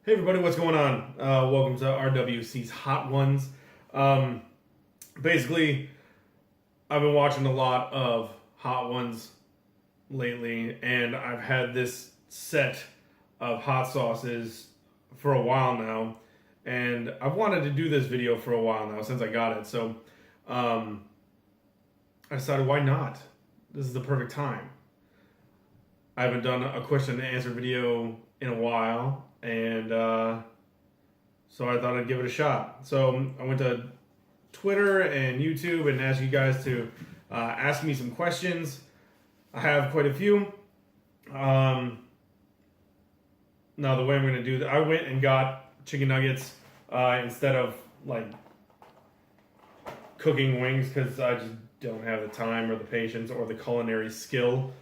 Hey everybody, what's going on? Welcome to RWC's Hot Ones. Basically, I've been watching a lot of Hot Ones lately, and I've had this set of hot sauces for a while now, and I've wanted to do this video for a while now since I got it. So I decided, why not? This is the perfect time. I haven't done a question and answer video in a while, and so I thought I'd give it a shot. So I went to Twitter and YouTube and asked you guys to ask me some questions. I have quite a few. Now the way I'm going to do that, I went and got chicken nuggets instead of like cooking wings because I just don't have the time or the patience or the culinary skill.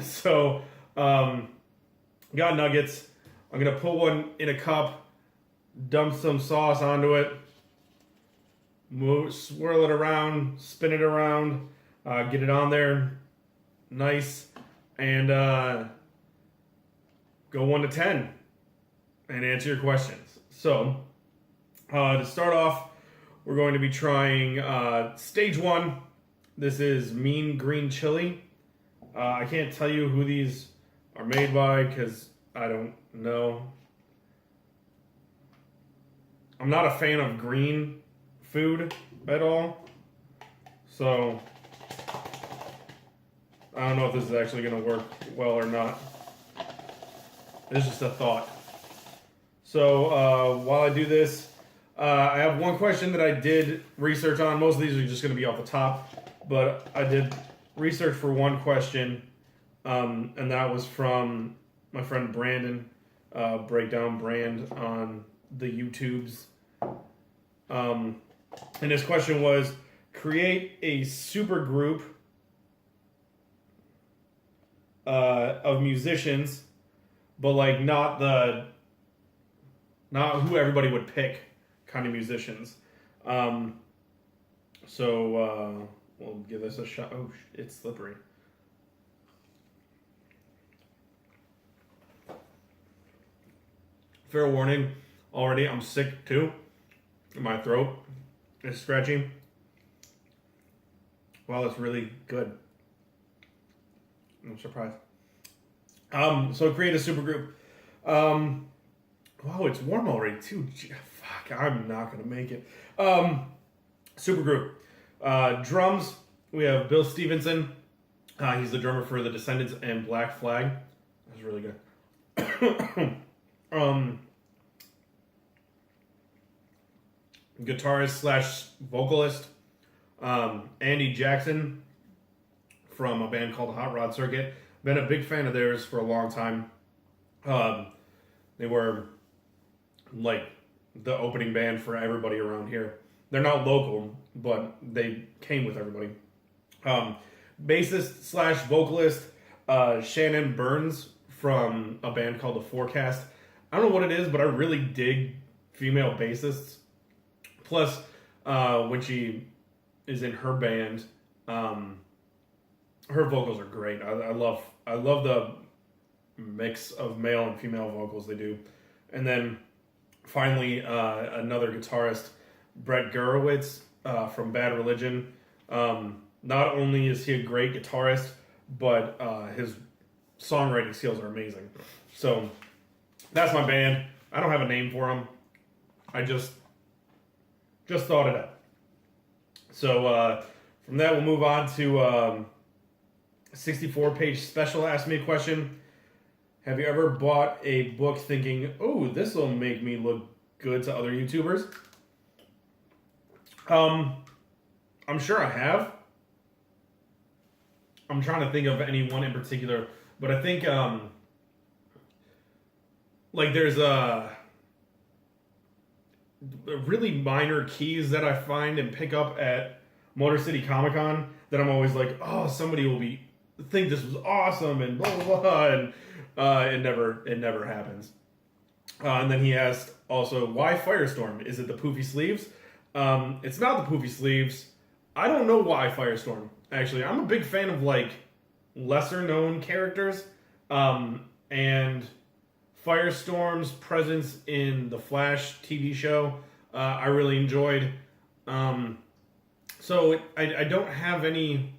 So got nuggets. I'm going to put one in a cup, dump some sauce onto it, swirl it around, spin it around, get it on there nice, and go 1 to 10 and answer your questions. So to start off, we're going to be trying stage 1. This is Mean Green Chili. I can't tell you who these are made by because I don't know. I'm not a fan of green food at all, so I don't know if this is actually going to work well or not. It's just a thought. So while I do this, I have one question that I did research on. Most of these are just going to be off the top, but I did research for one question, and that was from my friend Brandon, Breakdown Brand on the YouTubes. And his question was, create a super group of musicians, but like not who everybody would pick kind of musicians. So we'll give this a shot. Oh, it's slippery. Fair warning, already I'm sick too. My throat is scratchy. Wow, that's really good. I'm surprised. So create a supergroup. Wow, it's warm already too. Fuck, I'm not gonna make it. Supergroup. Drums, we have Bill Stevenson. He's the drummer for The Descendants and Black Flag. That's really good. Guitarist slash vocalist, Andy Jackson from a band called Hot Rod Circuit. Been a big fan of theirs for a long time. They were like the opening band for everybody around here. They're not local, but they came with everybody. Bassist slash vocalist, Shannon Burns from a band called The Forecast. I don't know what it is, but I really dig female bassists. Plus, when she is in her band, her vocals are great. I love the mix of male and female vocals they do. And then finally, another guitarist, Brett Gurewitz from Bad Religion. Not only is he a great guitarist, but his songwriting skills are amazing. So that's my band. I don't have a name for them. I just thought it out. So from that, we'll move on to 64-page special. Ask me a question. Have you ever bought a book thinking, oh, this will make me look good to other YouTubers? I'm sure I have. I'm trying to think of any one in particular, but I think like there's really minor keys that I find and pick up at Motor City Comic Con that I'm always like, oh, somebody will think this was awesome and blah blah blah, and it never happens. And then he asked also, why Firestorm? Is it the poofy sleeves? It's not the poofy sleeves. I don't know why Firestorm. Actually, I'm a big fan of like lesser known characters, and Firestorm's presence in the Flash TV show, I really enjoyed. So I don't have any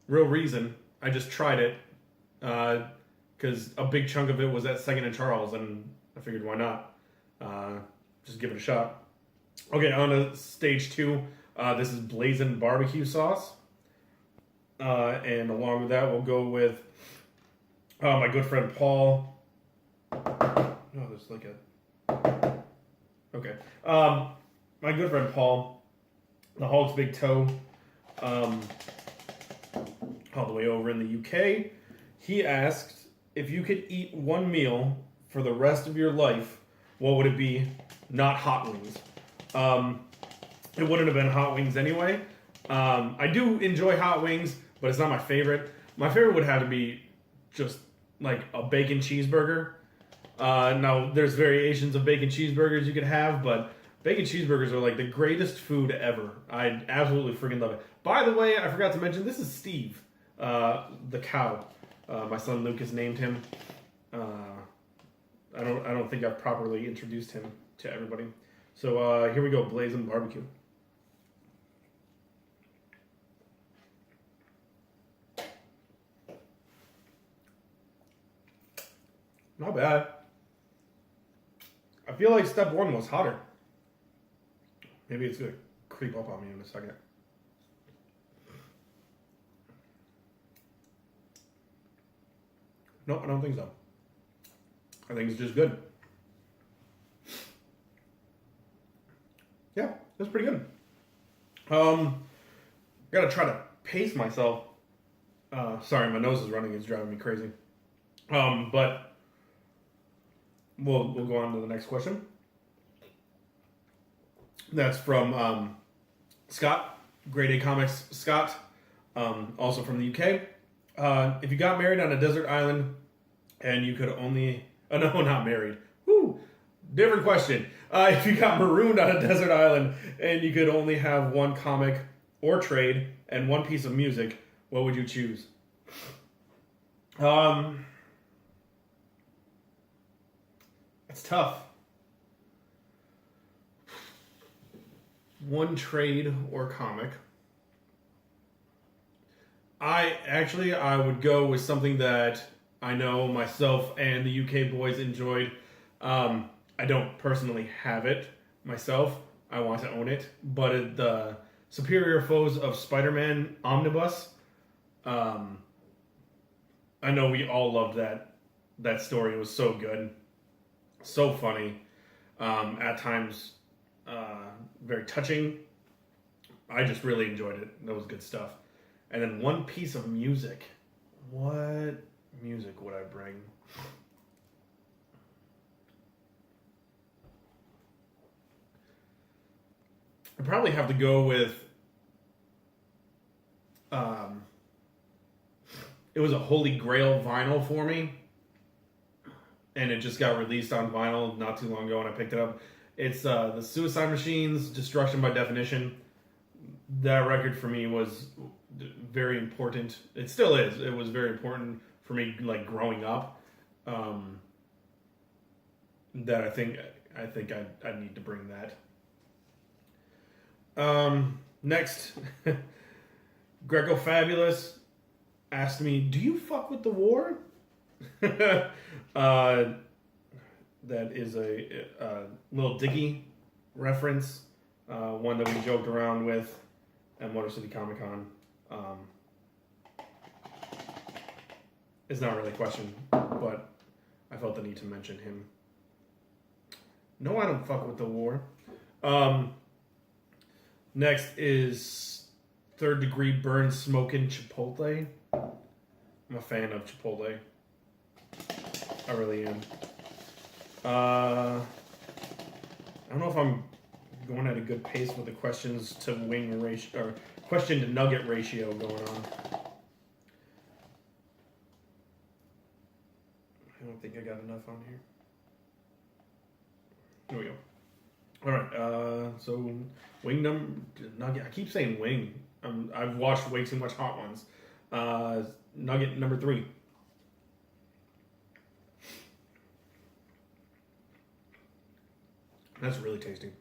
real reason. I just tried it because a big chunk of it was at Second and Charles, and I figured why not? Just give it a shot. Okay, on to stage 2. This is blazing barbecue sauce. And along with that, we'll go with my good friend Paul. Oh, there's like a... Okay. My good friend Paul, the Hulk's big toe, all the way over in the UK. He asked, if you could eat one meal for the rest of your life, what would it be? Not hot wings. It wouldn't have been hot wings anyway. I do enjoy hot wings, but it's not my favorite. My favorite would have to be just like a bacon cheeseburger. Now, there's variations of bacon cheeseburgers you could have, but bacon cheeseburgers are like the greatest food ever. I absolutely freaking love it. By the way, I forgot to mention, this is Steve, the cow. My son Lucas named him. I don't think I've properly introduced him to everybody. So here we go, blazing barbecue. Not bad. I feel like step 1 was hotter. Maybe it's gonna creep up on me in a second. No, I don't think so. I think it's just good. Yeah, that's pretty good. Gotta try to pace myself. Sorry, my nose is running. It's driving me crazy. But we'll go on to the next question. That's from Scott, Grade A Comics Scott, also from the UK. If you got married on a desert island and you could only... Oh, no, not married. Woo! Different question. If you got marooned on a desert island and you could only have one comic or trade and one piece of music, what would you choose? It's tough. One trade or comic. I would go with something that I know myself and the UK boys enjoyed. I don't personally have it myself. I want to own it. But the Superior Foes of Spider-Man Omnibus, I know we all loved that story. It was so good. So funny. At times, very touching. I just really enjoyed it. That was good stuff. And then one piece of music. What music would I bring? I'd probably have to go with... it was a Holy Grail vinyl for me. And it just got released on vinyl not too long ago, and I picked it up. It's the Suicide Machines, Destruction by Definition. That record for me was very important. It still is. It was very important for me, like growing up. That I think I need to bring that. Next, Greco Fabulous asked me, "Do you fuck with the war?" That is a little Diggy reference, one that we joked around with at Motor City Comic Con. It's not really a question, but I felt the need to mention him. No, I don't fuck with the war. Next is Third Degree Burn Smokin' Chipotle. I'm a fan of Chipotle. I really am. I don't know if I'm going at a good pace with the questions to wing ratio or question to nugget ratio going on. I don't think I got enough on here. There we go. All right. So wing nugget. I keep saying wing. I've watched way too much Hot Ones. Nugget number 3. That's really tasty.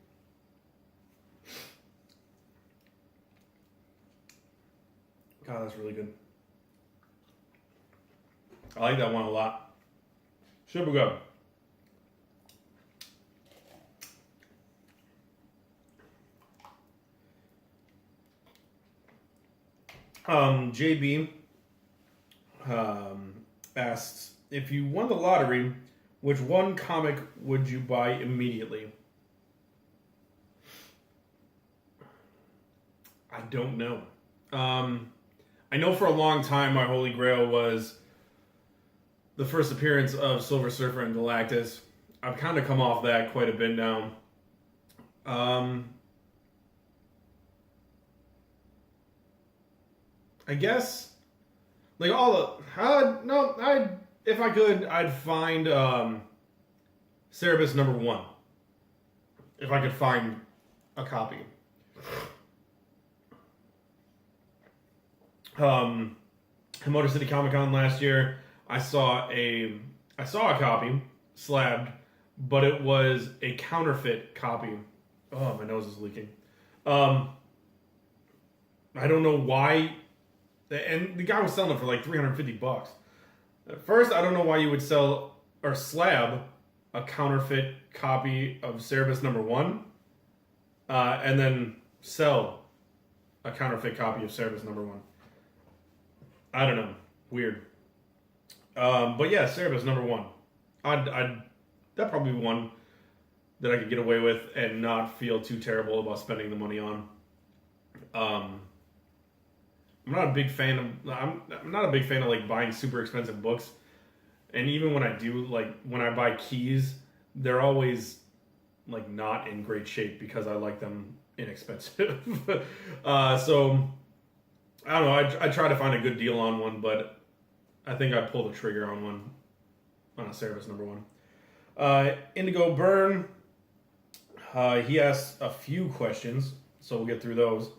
God, that's really good. I like that one a lot. Super good. JB asks, if you won the lottery, which one comic would you buy immediately? I don't know. I know for a long time my holy grail was the first appearance of Silver Surfer and Galactus. I've kind of come off that quite a bit now. I guess like all the no, I if I could, I'd find Cerebus #1. If I could find a copy. At Motor City Comic Con last year, I saw a copy slabbed, but it was a counterfeit copy. Oh, my nose is leaking. I don't know why, and the guy was selling it for like $350. At first, I don't know why you would sell or slab a counterfeit copy of Cerebus #1, and then sell a counterfeit copy of Cerebus #1. I don't know. Weird. But yeah, Cerebus #1. That probably be one that I could get away with and not feel too terrible about spending the money on. I'm not a big fan of. I'm not a big fan of like buying super expensive books, and even when I do, like when I buy keys, they're always like not in great shape because I like them inexpensive. So I don't know. I try to find a good deal on one, but I think I pulled the trigger on one on a Cerebus #1. Indigo Burn. He asks a few questions, so we'll get through those.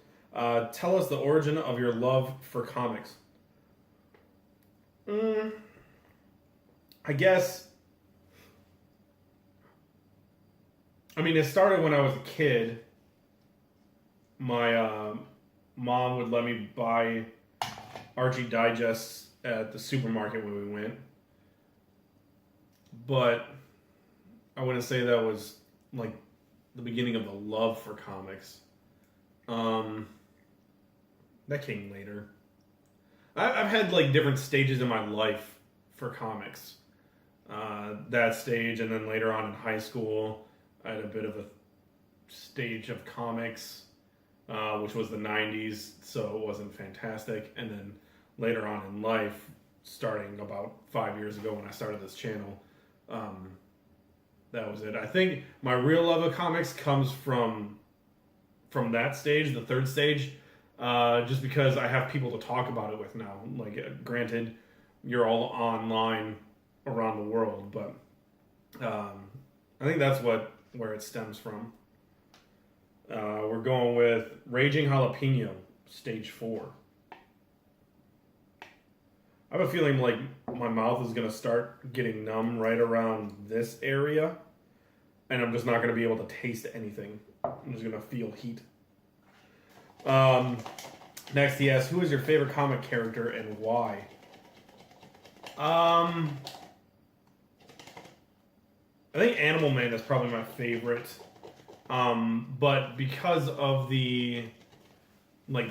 Tell us the origin of your love for comics. I guess. I mean, it started when I was a kid. My mom would let me buy Archie Digests at the supermarket when we went. But I wouldn't say that was like the beginning of the love for comics. That came later. I've had like different stages in my life for comics. That stage, and then later on in high school, I had a bit of a stage of comics, which was the 90s, so it wasn't fantastic. And then later on in life, starting about 5 years ago when I started this channel, that was it. I think my real love of comics comes from that stage, the third stage, just because I have people to talk about it with now. Like, granted, you're all online around the world, but I think that's where it stems from. We're going with Raging Jalapeno, stage 4. I have a feeling like my mouth is going to start getting numb right around this area, and I'm just not going to be able to taste anything. I'm just going to feel heat. Next, he asks, who is your favorite comic character and why? I think Animal Man is probably my favorite. But because of the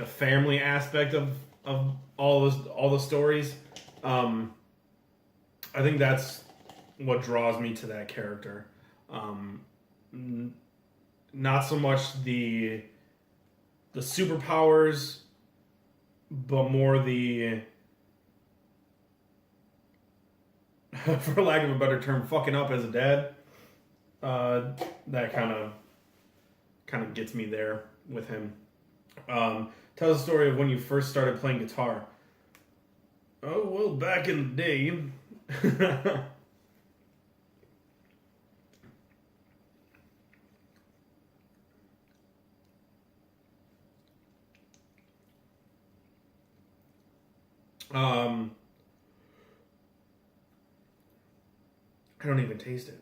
family aspect of all the stories, I think that's what draws me to that character. Not so much the superpowers, but more the, for lack of a better term, fucking up as a dad. That kind of gets me there with him. Tell us a story of when you first started playing guitar. Oh, well, back in the day. I don't even taste it.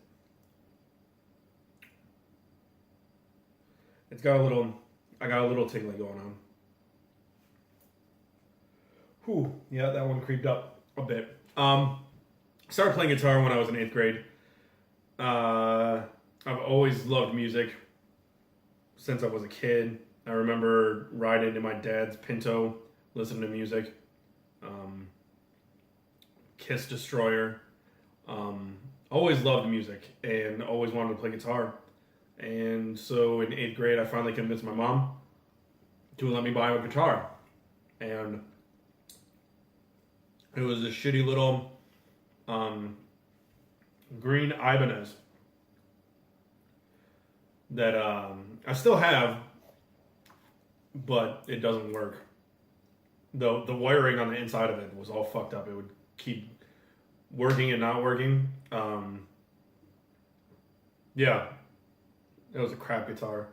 I got a little tingly going on. Whew, yeah, that one creeped up a bit. Started playing guitar when I was in 8th grade. I've always loved music since I was a kid. I remember riding in my dad's Pinto, listening to music. Kiss Destroyer. Always loved music and always wanted to play guitar. And so in 8th grade, I finally convinced my mom to let me buy a guitar. And it was a shitty little green Ibanez that I still have, but it doesn't work. The wiring on the inside of it was all fucked up. It would keep working and not working. Yeah, it was a crap guitar.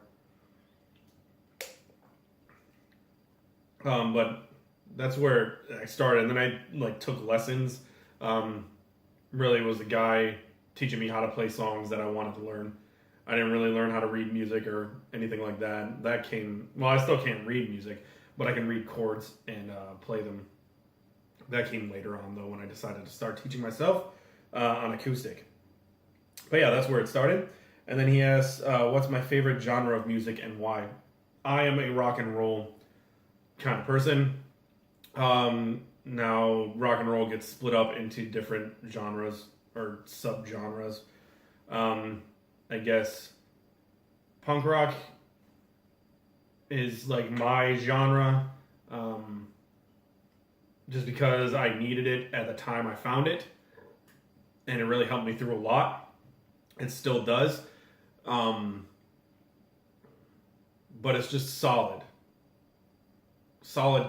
But that's where I started, and then I took lessons. Really, it was a guy teaching me how to play songs that I wanted to learn. I didn't really learn how to read music or anything like that. That came, well, I still can't read music, but I can read chords and play them. That came later on, though, when I decided to start teaching myself on acoustic. But yeah, that's where it started. And then he asks, what's my favorite genre of music and why? I am a rock and roll kind of person. Now, rock and roll gets split up into different genres or subgenres. I guess punk rock is like my genre, just because I needed it at the time I found it, and it really helped me through a lot. It still does, but it's just solid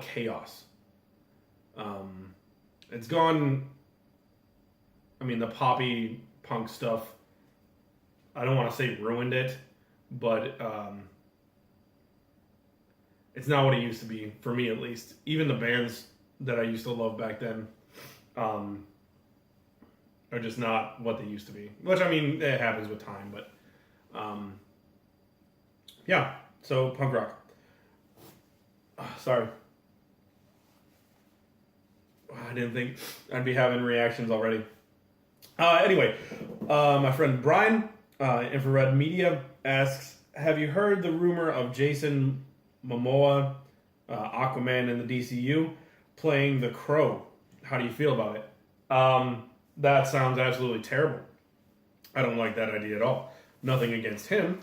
chaos. It's gone. I mean, the poppy punk stuff, I don't want to say ruined it, but it's not what it used to be, for me at least. Even the bands that I used to love back then are just not what they used to be. Which, I mean, it happens with time, but yeah, so punk rock. Sorry. I didn't think I'd be having reactions already. Anyway, my friend Brian, Infrared Media, asks, have you heard the rumor of Jason Momoa, Aquaman in the DCU, playing the Crow? How do you feel about it? That sounds absolutely terrible. I don't like that idea at all. Nothing against him.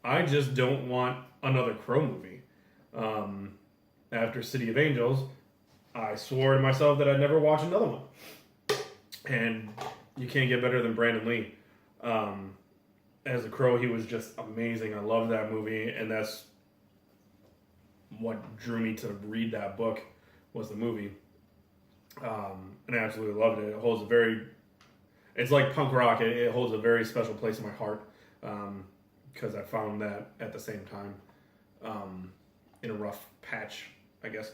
I just don't want another Crow movie. After City of Angels, I swore to myself that I'd never watch another one. And you can't get better than Brandon Lee. As a Crow, he was just amazing. I love that movie, and that's what drew me to read that book, was the movie. And I absolutely loved it. It holds it's like punk rock. It holds a very special place in my heart, because I found that at the same time, in a rough patch, I guess.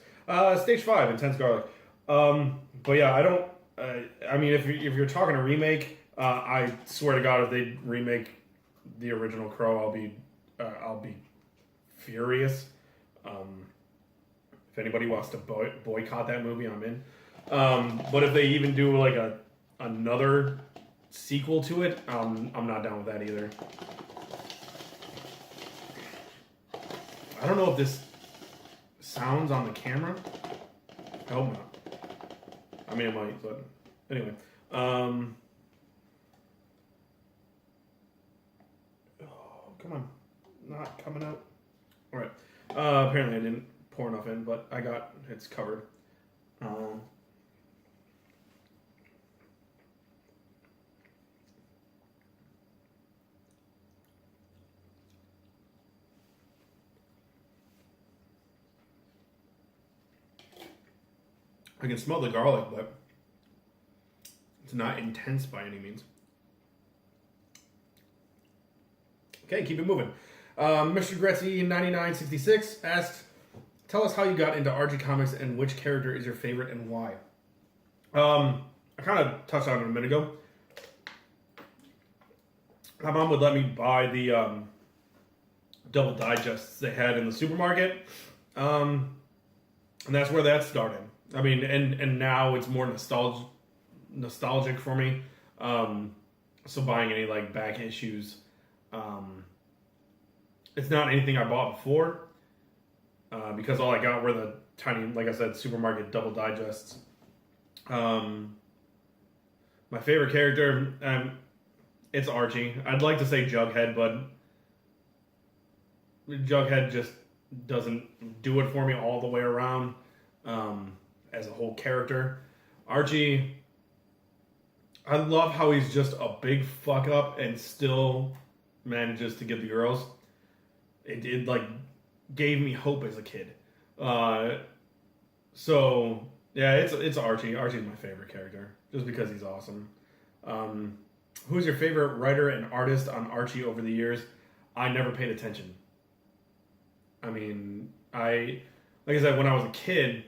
Stage 5, Intense Garlic. But yeah, I don't. I mean, if you're talking a remake, I swear to God, if they remake the original Crow, I'll be furious. If anybody wants to boycott that movie, I'm in. But if they even do like another sequel to it, I'm not down with that either. I don't know if this sounds on the camera. I hope not. I mean, it might, but anyway. Oh, come on. Not coming out. All right. Apparently I didn't pour enough in, but it's covered. I can smell the garlic, but it's not intense by any means. Okay, keep it moving. Mr. Gretzky9966 asks, tell us how you got into RG Comics and which character is your favorite and why. I kind of touched on it a minute ago. My mom would let me buy the double digests they had in the supermarket. And that's where that started. I mean, and now it's more nostalgic for me. So buying any like back issues, it's not anything I bought before, because all I got were the tiny, like I said, supermarket double digests. My favorite character, it's Archie. I'd like to say Jughead, but Jughead just doesn't do it for me all the way around, as a whole character. Archie, I love how he's just a big fuck up and still manages to get the girls. It like gave me hope as a kid. So yeah, it's Archie. Archie's my favorite character just because he's awesome. Who's your favorite writer and artist on Archie over the years? I never paid attention. I mean, like I said, when I was a kid,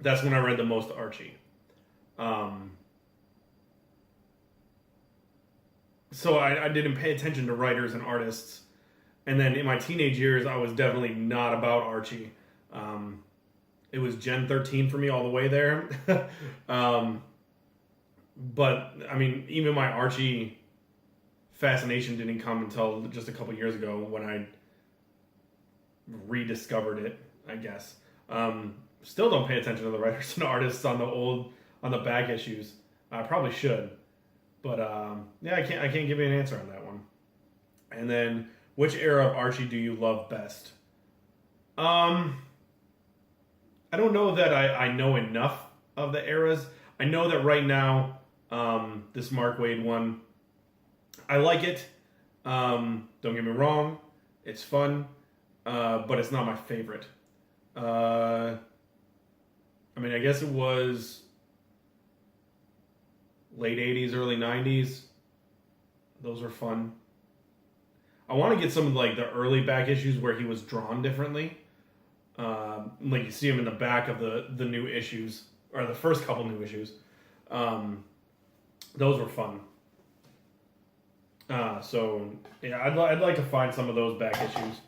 that's when I read the most Archie. So I didn't pay attention to writers and artists. And then in my teenage years, I was definitely not about Archie. It was Gen 13 for me all the way there. But, I mean, even my Archie fascination didn't come until just a couple years ago when I rediscovered it, I guess. Still don't pay attention to the writers and artists on the back issues. I probably should. But, yeah, I can't give you an answer on that one. And then, which era of Archie do you love best? I don't know that I know enough of the eras. I know that right now, this Mark Waid one, I like it. Don't get me wrong, it's fun, but it's not my favorite. I mean, I guess it was late 80s, early 90s. Those were fun. I want to get some of like the early back issues where he was drawn differently. Like you see him in the back of the new issues, or the first couple new issues. Those were fun. So yeah, I'd like to find some of those back issues,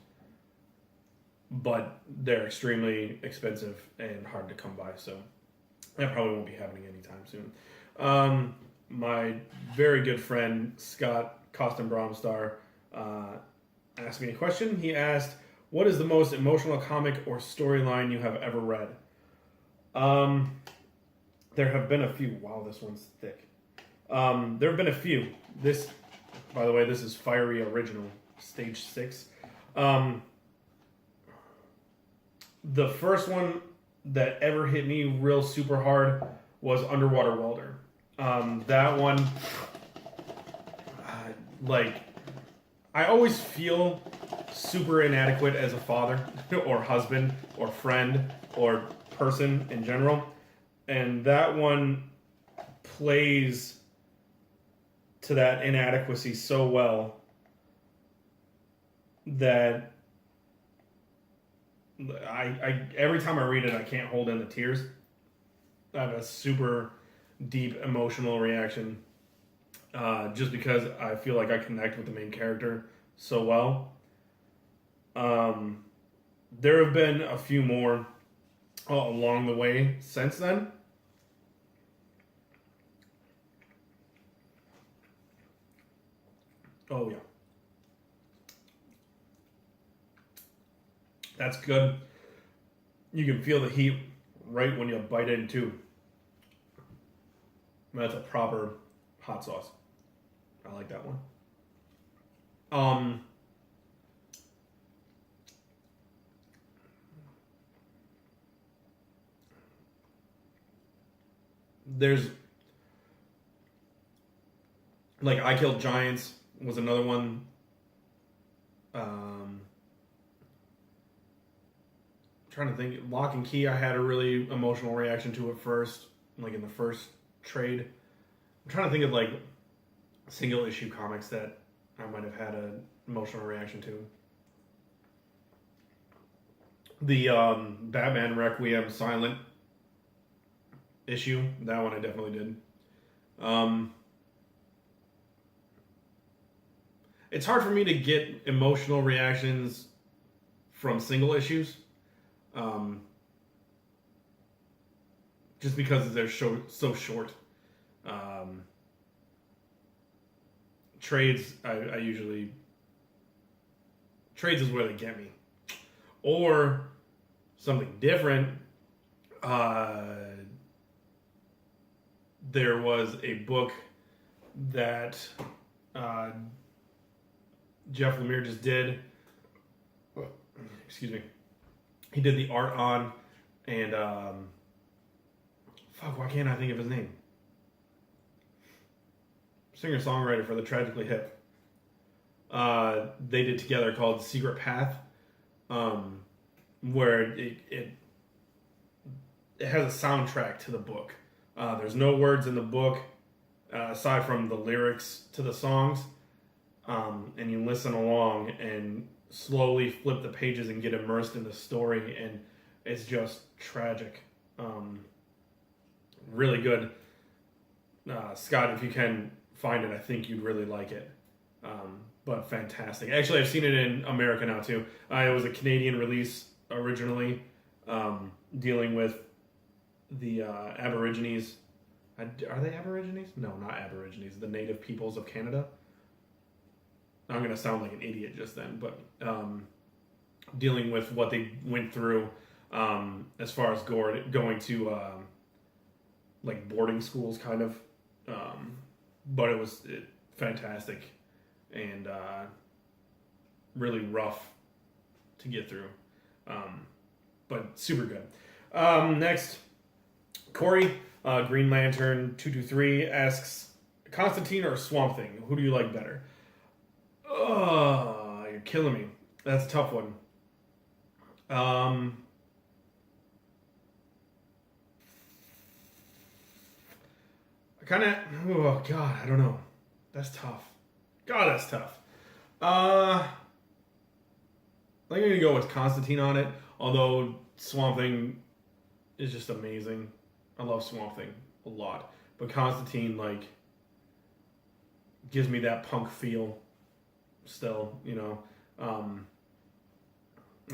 but they're extremely expensive and hard to come by. So that probably won't be happening anytime soon. My very good friend Scott Costin Bromstar asked me a question. He asked, "What is the most emotional comic or storyline you have ever read?" There have been a few. Wow, this one's thick. There have been a few. This, by the way, this is Fiery Original, Stage 6. The first one that ever hit me real super hard was Underwater Welder. That one, like, I always feel super inadequate as a father or husband or friend or person in general. And that one plays to that inadequacy so well that I every time I read it, I can't hold in the tears. I have a super deep emotional reaction, just because I feel like I connect with the main character so well. There have been a few more along the way since then. Oh, yeah. That's good. You can feel the heat right when you bite in, too. That's a proper hot sauce. I like that one. There's, like, I Killed Giants was another one. Trying to think. Lock and Key, I had a really emotional reaction to at first, like in the first trade. I'm trying to think of like single issue comics that I might have had an emotional reaction to. The Batman Requiem Silent issue, that one I definitely did. It's hard for me to get emotional reactions from single issues. Just because they're so short. Trades, I usually... Trades is where they get me. Or something different. There was a book that Jeff Lemire just did. Excuse me. He did the art on, and why can't I think of his name? Singer-songwriter for the Tragically Hip. They did together called Secret Path, where it has a soundtrack to the book. There's no words in the book aside from the lyrics to the songs, and you listen along and slowly flip the pages and get immersed in the story, and it's just tragic. Really good. Scott, if you can find it, I think you'd really like it. But fantastic. Actually, I've seen it in America now too. It was a Canadian release originally, dealing with the Aborigines. Are they Aborigines? No, not Aborigines. The Native Peoples of Canada. I'm going to sound like an idiot just then, but dealing with what they went through as far as going to like boarding schools, kind of. But it was fantastic and really rough to get through. But super good. Next, Corey, Green Lantern 223 asks, Constantine or Swamp Thing? Who do you like better? Oh, you're killing me. That's a tough one. I kind of, oh God, I don't know. That's tough. God, that's tough. I think I'm going to go with Constantine on it, although Swamp Thing is just amazing. I love Swamp Thing a lot. But Constantine, like, gives me that punk feel still, you know. And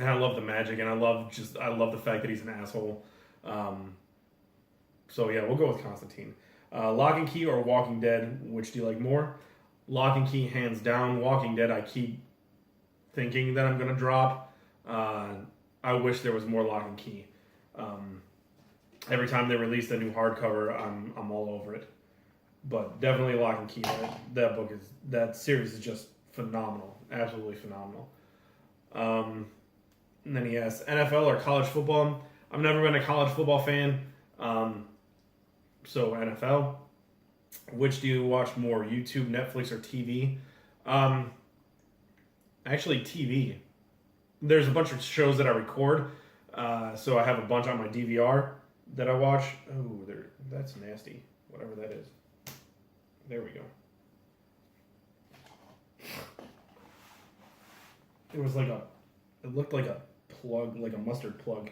I love the magic, and I love the fact that he's an asshole. So yeah, we'll go with Constantine. Lock and Key or Walking Dead, which do you like more? Lock and Key, hands down. Walking Dead, I keep thinking that I'm going to drop. I wish there was more Lock and Key. Every time they released a new hardcover, I'm all over it. But definitely Lock and Key. That series is just phenomenal. Absolutely phenomenal. And then he asks, NFL or college football? I've never been a college football fan. So NFL. Which do you watch more, YouTube, Netflix, or TV? Actually, TV. There's a bunch of shows that I record, so I have a bunch on my DVR that I watch. Oh, that's nasty. Whatever that is. There we go. It looked like a plug, like a mustard plug.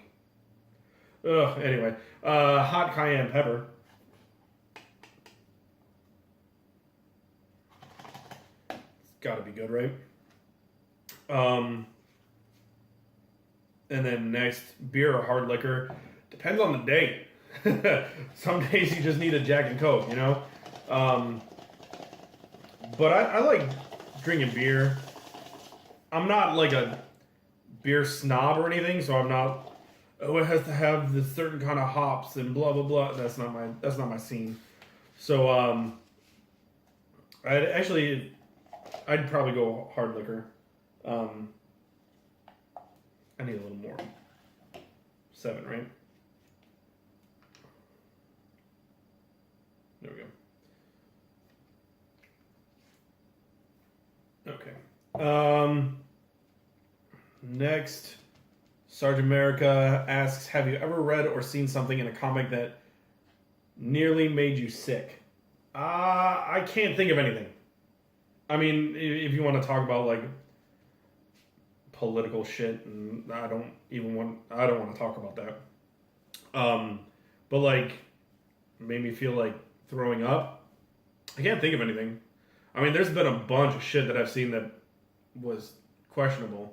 Ugh, anyway. Hot cayenne pepper. Got to be good, right? And then next, beer or hard liquor. Depends on the day. Some days you just need a Jack and Coke, you know? But I like drinking beer. I'm not like a beer snob or anything, so I'm not, oh, it has to have this certain kind of hops and blah, blah, blah. That's not my scene. So, I'd probably go hard liquor. I need a little more. 7, right? There we go. Okay. Next, Sergeant America asks, have you ever read or seen something in a comic that nearly made you sick? I can't think of anything. I mean, if you want to talk about like political shit, and I don't want to talk about that. But like, made me feel like throwing up. I can't think of anything. I mean, there's been a bunch of shit that I've seen that was questionable.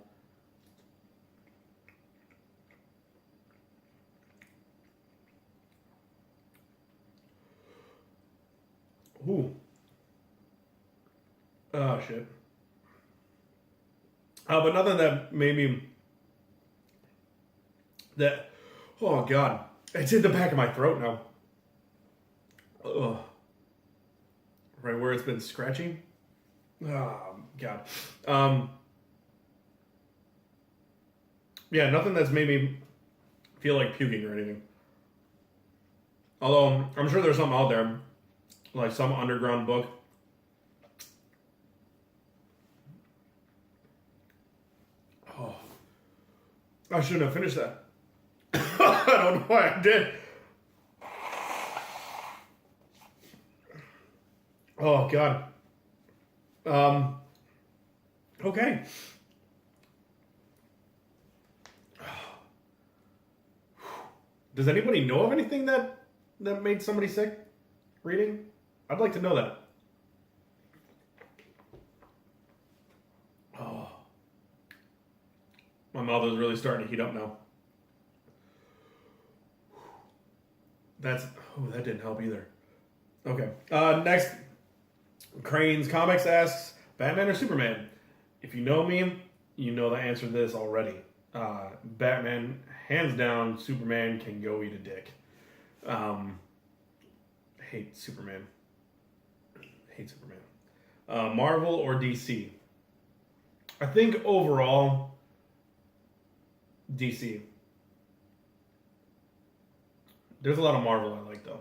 Ooh. Oh, shit. But nothing that made me... That... Oh, God. It's in the back of my throat now. Ugh. Right where it's been scratching. Oh, God. Yeah, nothing that's made me feel like puking or anything. Although, I'm sure there's something out there. Like some underground book. Oh. I shouldn't have finished that. I don't know why I did. Oh, God. Okay. Does anybody know of anything that made somebody sick reading? I'd like to know that. Oh. My mouth is really starting to heat up now. That didn't help either. Okay. Next, Cranes Comics asks, Batman or Superman? If you know me, you know the answer to this already. Batman, hands down. Superman can go eat a dick. Hate Superman. Marvel or DC? I think overall, DC. There's a lot of Marvel I like though,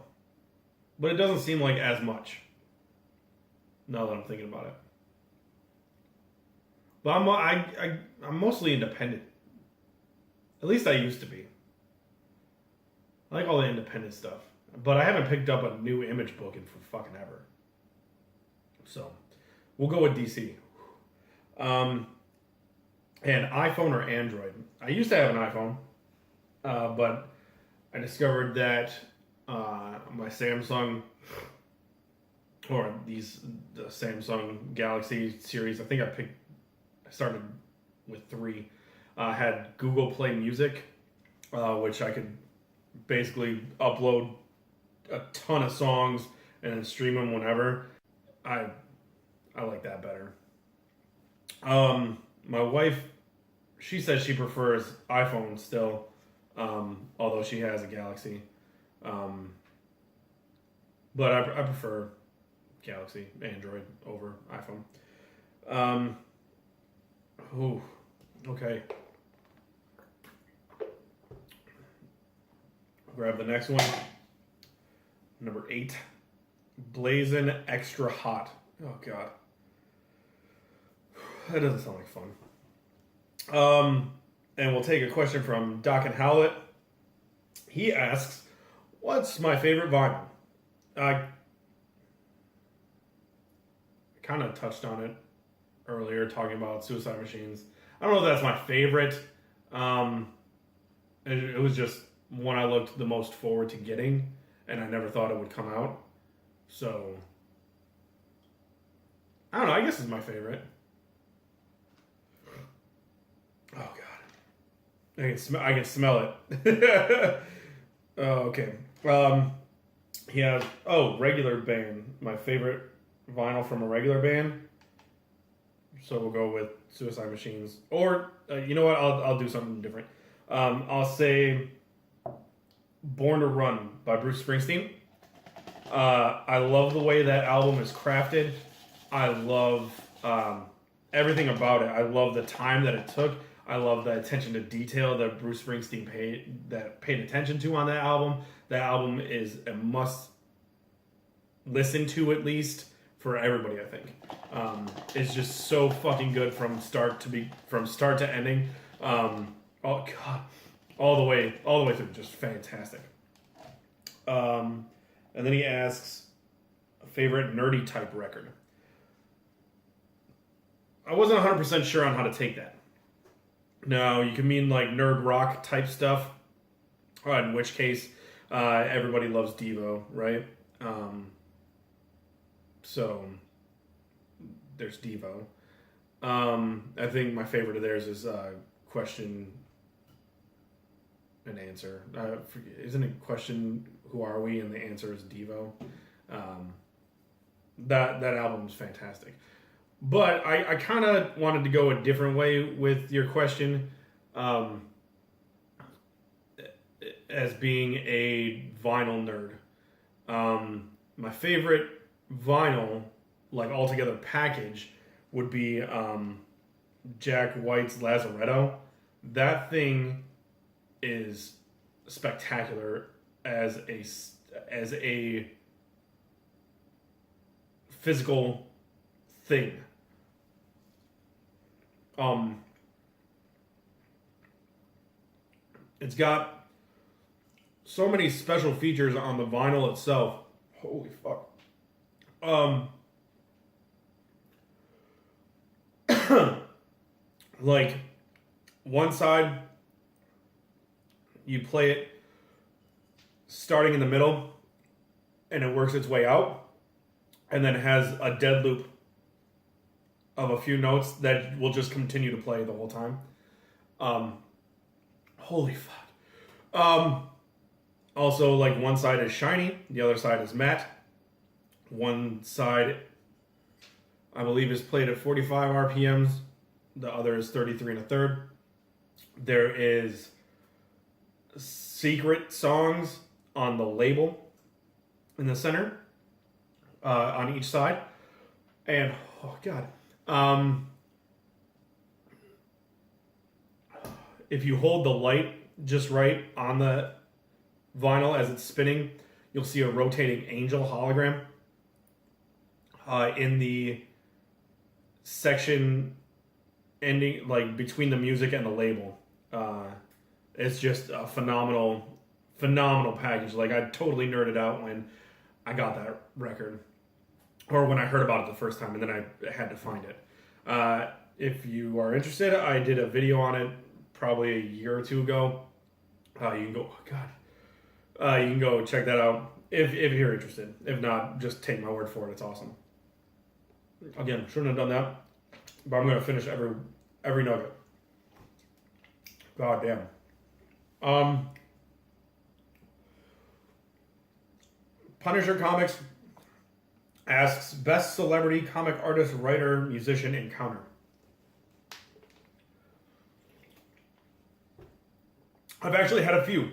but it doesn't seem like as much. Now that I'm thinking about it, but I'm mostly independent. At least I used to be. I like all the independent stuff, but I haven't picked up a new Image book in for fucking ever. So, we'll go with DC. And iPhone or Android? I used to have an iPhone, but I discovered that my Samsung, or the Samsung Galaxy series, I think I started with 3, had Google Play Music, which I could basically upload a ton of songs and then stream them whenever. I like that better. My wife, she says she prefers iPhone still, although she has a Galaxy. But I prefer Galaxy, Android over iPhone. Okay. Grab the next one. Number 8. Blazing Extra Hot. Oh, God. That doesn't sound like fun. And we'll take a question from Doc and Howlett. He asks, what's my favorite vinyl? I kind of touched on it earlier, talking about Suicide Machines. I don't know if that's my favorite. It was just one I looked the most forward to getting, and I never thought it would come out. So, I don't know. I guess it's my favorite. Oh, God. I can smell it. Okay. He has, regular band. My favorite vinyl from a regular band. So we'll go with Suicide Machines. Or, you know what? I'll do something different. I'll say Born to Run by Bruce Springsteen. I love the way that album is crafted. I love everything about it. I love the time that it took. I love the attention to detail that Bruce Springsteen paid attention to on that album. That album is a must listen to, at least for everybody, I think. It's just so fucking good from start to ending. Oh God, all the way through, just fantastic. And then he asks, a favorite nerdy type record. I wasn't 100% sure on how to take that. No, you can mean like nerd rock type stuff, in which case everybody loves Devo, right? So there's Devo. I think my favorite of theirs is question and answer. Isn't it question, who are we? And the answer is Devo. that album is fantastic. But I kind of wanted to go a different way with your question, as being a vinyl nerd. My favorite vinyl, like altogether package, would be Jack White's Lazaretto. That thing is spectacular as a physical thing. It's got so many special features on the vinyl itself. Holy fuck. Like, one side, you play it starting in the middle, and it works its way out, and then has a dead loop of a few notes that will just continue to play the whole time. Holy fuck. Also, like, one side is shiny, the other side is matte. One side, I believe, is played at 45 RPMs. The other is 33 1/3. There is secret songs on the label in the center, on each side. And, oh god. If you hold the light just right on the vinyl as it's spinning, you'll see a rotating angel hologram in the section ending, like, between the music and the label. It's just a phenomenal package. Like, I totally nerded out when I got that record, or when I heard about it the first time, and then I had to find it. If you are interested, I did a video on it probably a year or two ago. You can go, oh god, you can go check that out if you're interested. If not, just take my word for it. It's awesome. Again, shouldn't have done that, but I'm gonna finish every nugget. God damn. Punisher Comics asks, best celebrity, comic artist, writer, musician encounter. I've actually had a few.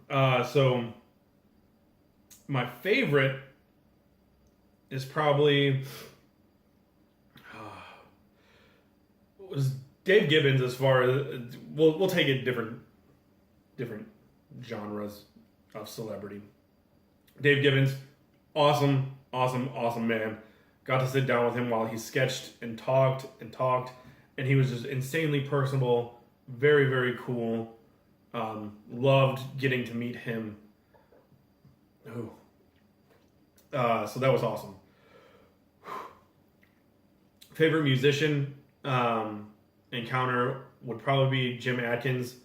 So my favorite is probably was Dave Gibbons. As far as we'll take it different genres of celebrity. Dave Gibbons, awesome man. Got to sit down with him while he sketched and talked, and he was just insanely personable, very, very cool. Loved getting to meet him. So that was awesome. Favorite musician encounter would probably be Jim Adkins,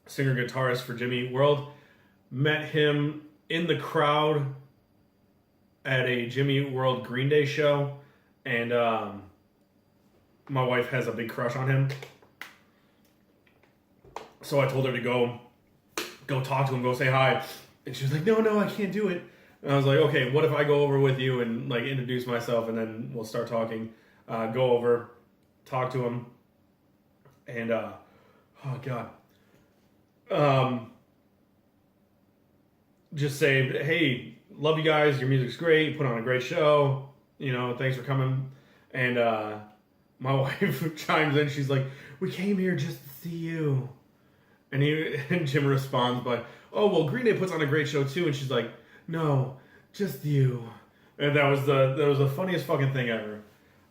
singer-guitarist for Jimmy Eat World. Met him in the crowd at a Jimmy Eat World Green Day show, and my wife has a big crush on him. So I told her to go talk to him, go say hi. And she was like, no, I can't do it. And I was like, okay, what if I go over with you and, like, introduce myself, and then we'll start talking. Go over, talk to him, and oh god. Just say, hey, love you guys, your music's great, you put on a great show, thanks for coming. And my wife chimes in, she's like, we came here just to see you. And Jim responds by, oh, well, Green Day puts on a great show too. And she's like, no, just you. And that was the funniest fucking thing ever.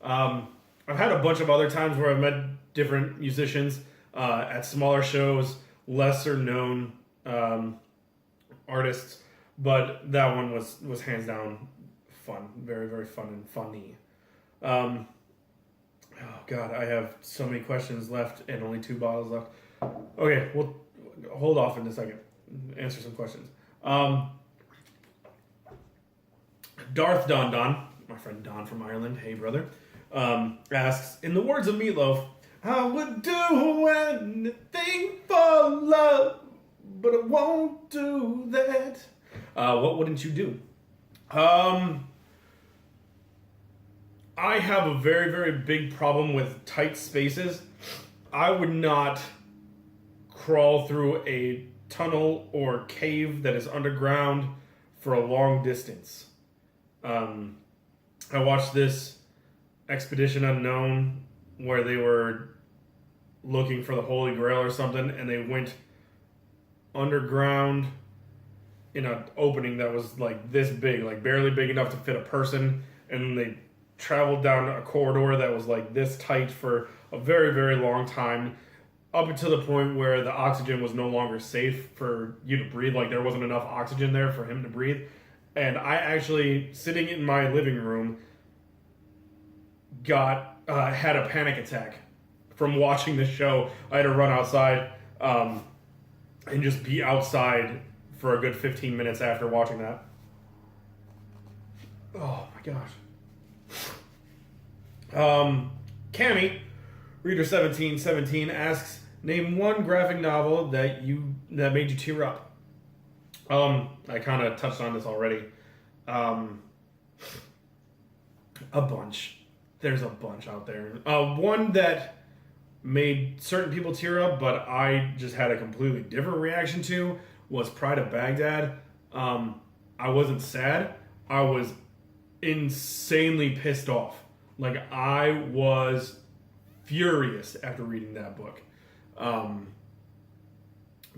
I've had a bunch of other times where I've met different musicians at smaller shows, lesser known artists, but that one was hands down fun, very, very fun and funny. Oh god, I have so many questions left and only 2 bottles left. Okay, we'll hold off in a second. Answer some questions. Darth Don, my friend Don from Ireland, hey brother, asks, in the words of Meatloaf, I would do anything for love, but I won't do that. What wouldn't you do? Um, I have a very, very big problem with tight spaces. I would not crawl through a tunnel or cave that is underground for a long distance. Um, I watched this Expedition Unknown where they were looking for the Holy Grail or something, and they went underground in an opening that was like this big, like barely big enough to fit a person, and they traveled down a corridor that was like this tight for a very, very long time, up until the point where the oxygen was no longer safe for you to breathe. Like there wasn't enough oxygen there for him to breathe. And I actually, sitting in my living room, had a panic attack from watching the show. I had to run outside and just be outside for a good 15 minutes after watching that. Oh my gosh. Cammy, Reader 1717 asks, name one graphic novel that made you tear up. I kind of touched on this already. A bunch. There's a bunch out there. One that made certain people tear up, but I just had a completely different reaction to, was Pride of Baghdad. I wasn't sad. I was insanely pissed off. Like, I was furious after reading that book.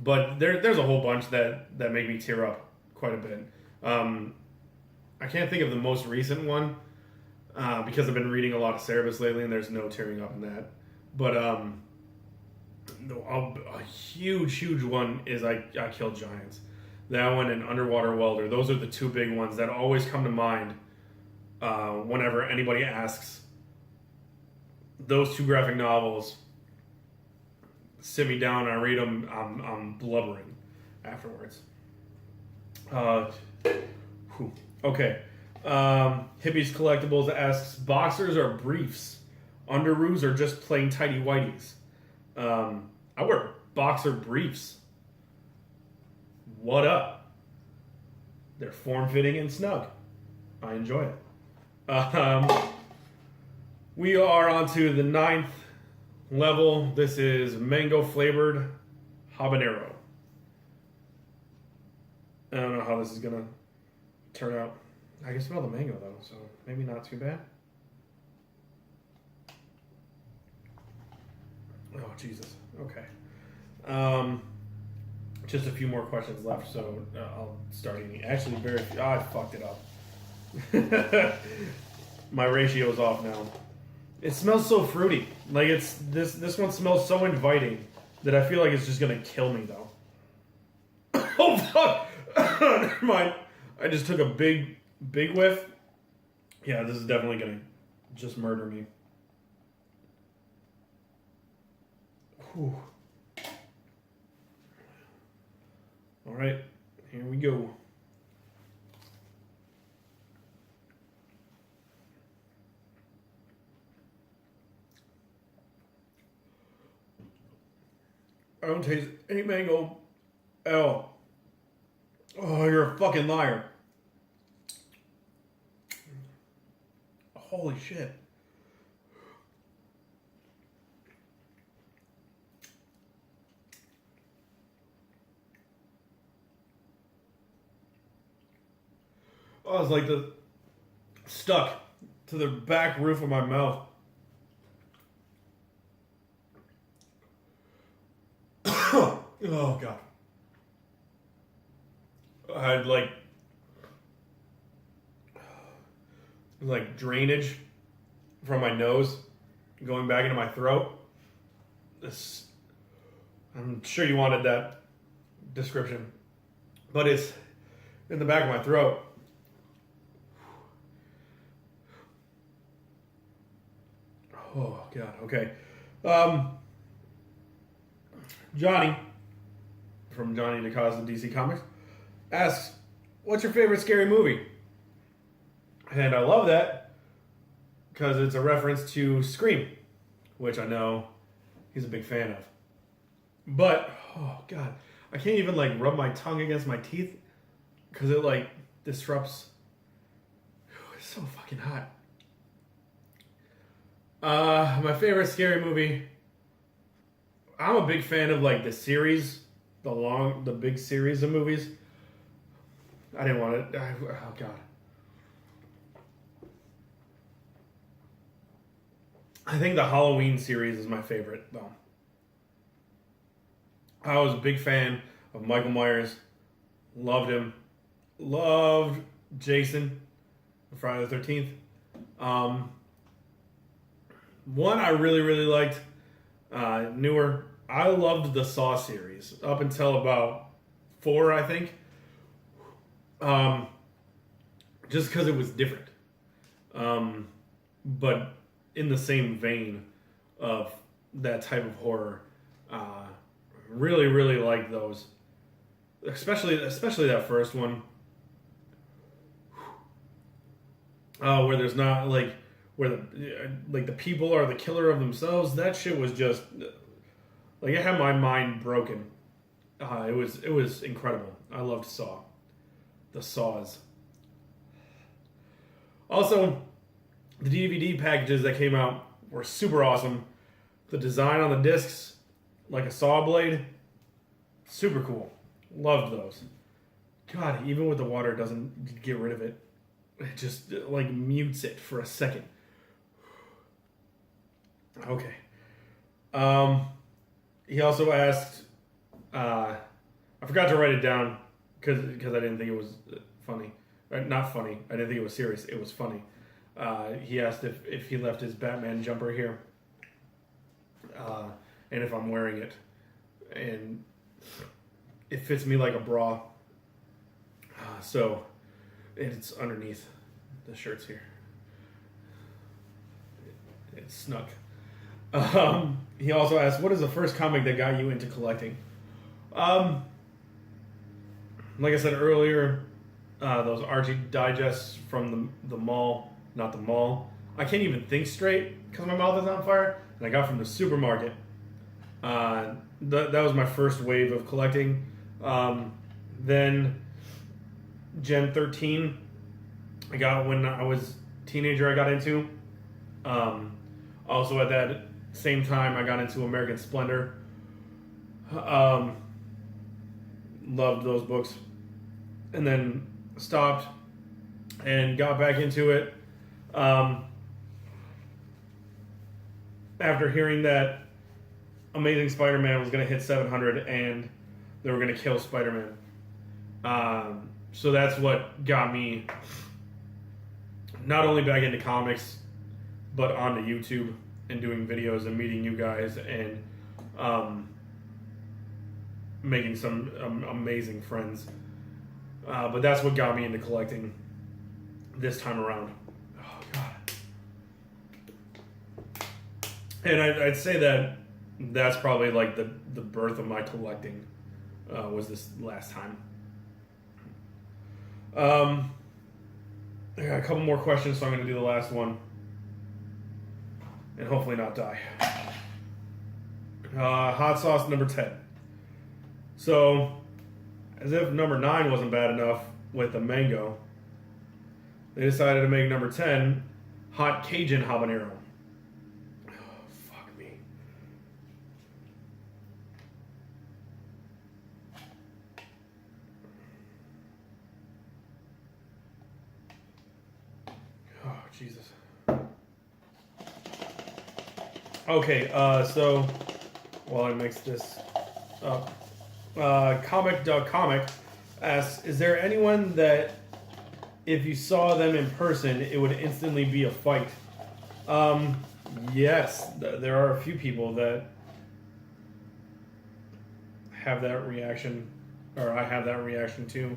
But there's a whole bunch that make me tear up quite a bit. I can't think of the most recent one because I've been reading a lot of Cerebus lately, and there's no tearing up in that. But a huge one is I Killed Giants. That one and Underwater Welder. Those are the two big ones that always come to mind whenever anybody asks. Those two graphic novels sit me down and I read them. I'm blubbering afterwards. Okay. Hippies Collectibles asks, boxers or briefs? Underoos or just plain tidy whities? I wear boxer briefs. What up? They're form-fitting and snug. I enjoy it. We are on to the 9th level. This is mango flavored habanero. I don't know how this is gonna turn out. I can smell the mango though, so maybe not too bad. Oh, Jesus. Okay. Just a few more questions left, so I'll start eating. Actually, very few. I fucked it up. My ratio's off now. It smells so fruity. Like, it's this one smells so inviting that I feel like it's just gonna kill me, though. Oh, fuck! Never mind. I just took a big whiff. Yeah, this is definitely gonna just murder me. Whew. All right, here we go. I don't taste any mango at all. Oh, you're a fucking liar. Holy shit. Oh, it's like stuck to the back roof of my mouth. Oh, God. I had like drainage from my nose going back into my throat. I'm sure you wanted that description, but it's in the back of my throat. Oh, God. Okay. Johnny, from Johnny DeCosta DC Comics, asks, what's your favorite scary movie? And I love that because it's a reference to Scream, which I know he's a big fan of. But, oh, God, I can't even, rub my tongue against my teeth because it, disrupts so fucking hot. My favorite scary movie. I'm a big fan of like the series, the big series of movies. I didn't want it. Oh god. I think the Halloween series is my favorite though. I was a big fan of Michael Myers. Loved him. Loved Jason. Friday the 13th. One I really liked. Newer. I loved the Saw series up until about 4, I think. Just because it was different. But in the same vein of that type of horror. Really liked those. Especially that first one. Where there's not like where the people are the killer of themselves. That shit was just like it had my mind broken. It was incredible. I loved Saw. The Saws. Also, the DVD packages that came out were super awesome. The design on the discs, like a saw blade, super cool. Loved those. God, even with the water, it doesn't get rid of it. It just like mutes it for a second. Okay. He also asked. I forgot to write it down because I didn't think it was funny. Not funny. I didn't think it was serious. It was funny. He asked if he left his Batman jumper here, and if I'm wearing it, and it fits me like a bra. So it's underneath the shirts here. It's snug. He also asked, "What is the first comic that got you into collecting?" Like I said earlier, those Archie digests from the mall, not the mall. I can't even think straight because my mouth is on fire. And I got from the supermarket. That was my first wave of collecting. Then Gen 13, I got when I was a teenager. I got into. Also at that same time, I got into American Splendor. Loved those books, and then stopped and got back into it after hearing that Amazing Spider-Man was going to hit 700 and they were going to kill Spider-Man. So that's what got me not only back into comics, but onto YouTube and doing videos and meeting you guys and making some amazing friends. But that's what got me into collecting this time around. Oh, God. And I'd say that's probably like the birth of my collecting was this last time. I got a couple more questions, so I'm going to do the last one. And hopefully not die. Hot sauce number 10. So, as if number 9 wasn't bad enough with the mango, they decided to make number 10 hot Cajun habanero. Oh, fuck me. Oh, Jesus. Okay, so while I mix this up, Comic asks, is there anyone that if you saw them in person, it would instantly be a fight? Yes, there are a few people that have that reaction, or I have that reaction too.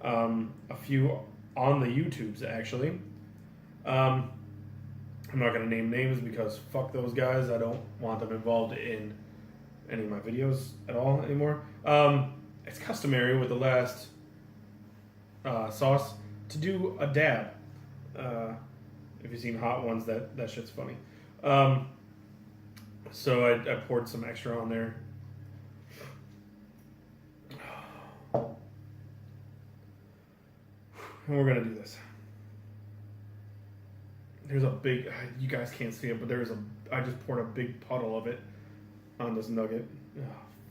A few on the YouTubes, actually. I'm not going to name names because fuck those guys. I don't want them involved in any of my videos at all anymore. It's customary with the last sauce to do a dab. If you've seen Hot Ones, that shit's funny. So I poured some extra on there. And we're going to do this. There's a big. You guys can't see it, but there's a. I just poured a big puddle of it on this nugget. Oh,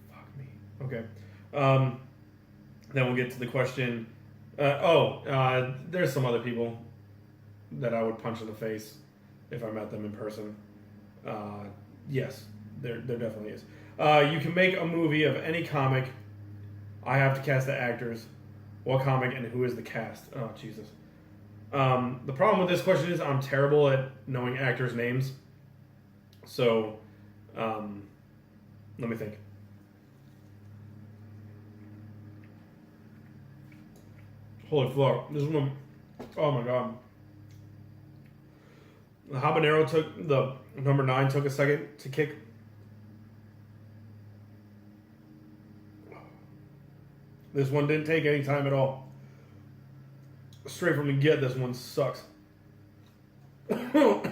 fuck me. Okay. Then we'll get to the question. There's some other people that I would punch in the face if I met them in person. Yes, there definitely is. You can make a movie of any comic. I have to cast the actors. What comic and who is the cast? Oh, Jesus. The problem with this question is I'm terrible at knowing actors' names. So, let me think. Holy fuck. This one, oh my god. The habanero the number 9 took a second to kick. This one didn't take any time at all. Straight from the get, this one sucks. Oh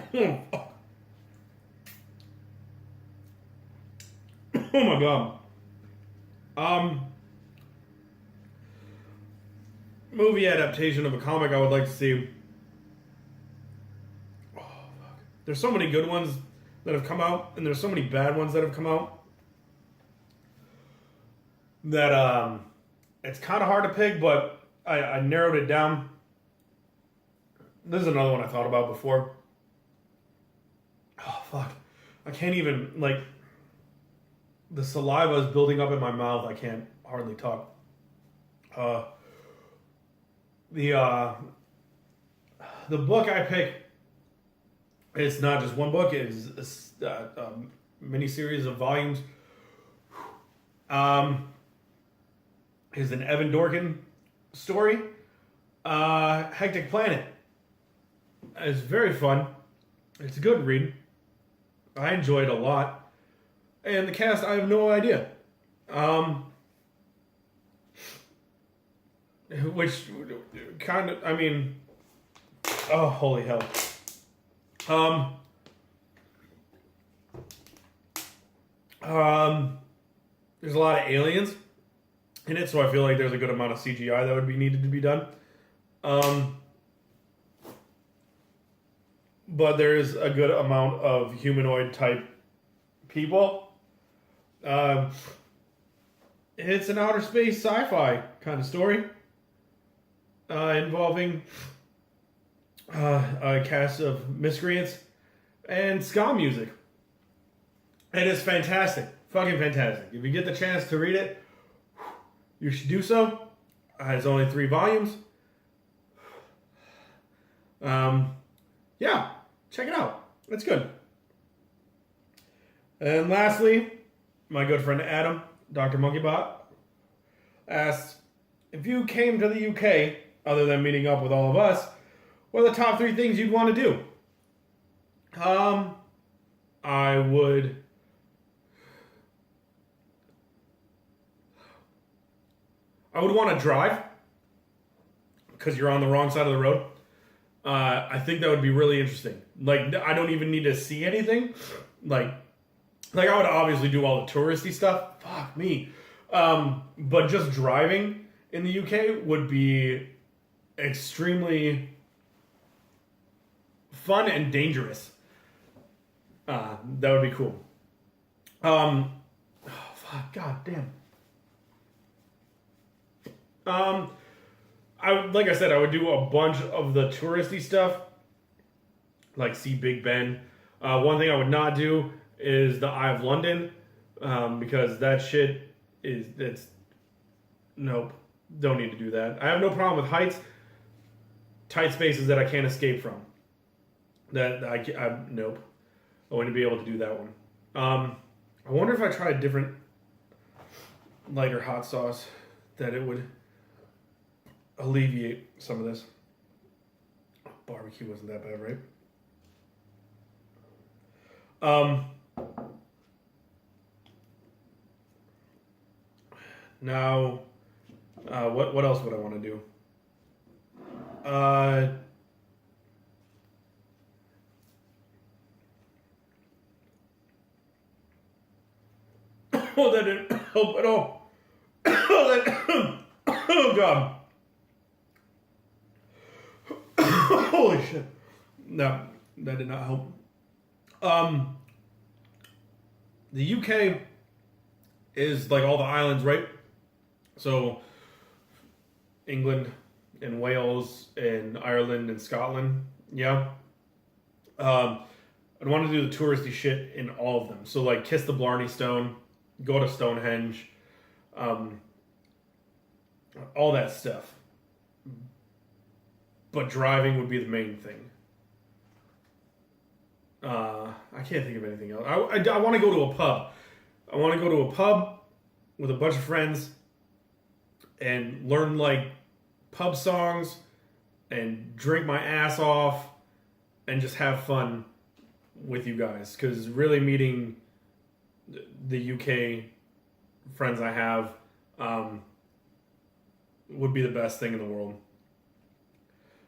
my god. Movie adaptation of a comic I would like to see. Oh, fuck. There's so many good ones that have come out, and there's so many bad ones that have come out that it's kind of hard to pick, but I narrowed it down. This is another one I thought about before. Oh, fuck. I can't even, like, the saliva is building up in my mouth. I can't hardly talk. The book I pick, it's not just one book. It's a mini-series of volumes. Is an Evan Dorkin story. Hectic Planet. It's very fun. It's a good read. I enjoy it a lot. And the cast, I have no idea. Which kind of, I mean, oh, holy hell. There's a lot of aliens in it, so I feel like there's a good amount of CGI that would be needed to be done. But there's a good amount of humanoid type people. It's an outer space sci-fi kind of story involving a cast of miscreants and ska music. And it's fantastic. Fucking fantastic. If you get the chance to read it, you should do so. It's only 3 volumes. Yeah, check it out. It's good. And lastly, my good friend Adam, Dr. Monkeybot, asked, if you came to the UK, other than meeting up with all of us, what are the top 3 things you'd want to do? I would... want to drive, because you're on the wrong side of the road. I think that would be really interesting. Like, I don't even need to see anything. Like I would obviously do all the touristy stuff. Fuck me. But just driving in the UK would be extremely fun and dangerous. That would be cool. Oh, fuck, god damn. Like I said, I would do a bunch of the touristy stuff, like see Big Ben. One thing I would not do is the Eye of London, because that shit it's nope, don't need to do that. I have no problem with heights, tight spaces that I can't escape from. That I nope, I wouldn't be able to do that one. I wonder if I tried different lighter hot sauce that it would alleviate some of this. Barbecue wasn't that bad, right? Now, what else would I want to do? Oh, that didn't help at all. Oh, God. Holy shit. No, That did not help. The UK is like all the islands, right? So England and Wales and Ireland and Scotland, yeah. I'd want to do the touristy shit in all of them. So like kiss the Blarney Stone, go to Stonehenge, all that stuff. But driving would be the main thing. I can't think of anything else. I want to go to a pub. I want to go to a pub with a bunch of friends and learn like pub songs and drink my ass off and just have fun with you guys. Because really meeting the UK friends I have would be the best thing in the world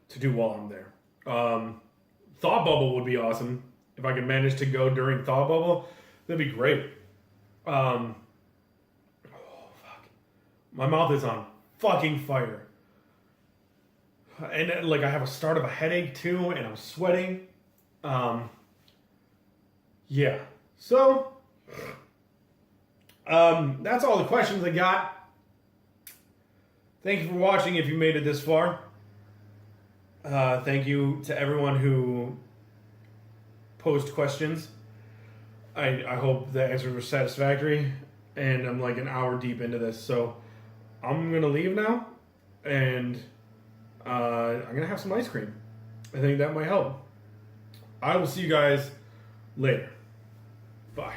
to do while I'm there. Thought Bubble would be awesome. If I could manage to go during Thought Bubble, that'd be great. Oh, fuck. My mouth is on fucking fire. And like I have a start of a headache too, and I'm sweating. Yeah. So, that's all the questions I got. Thank you for watching if you made it this far. Thank you to everyone who posed questions. I hope the answers were satisfactory, and I'm like an hour deep into this, so I'm gonna leave now, and I'm gonna have some ice cream. I think that might help. I will see you guys later. Bye.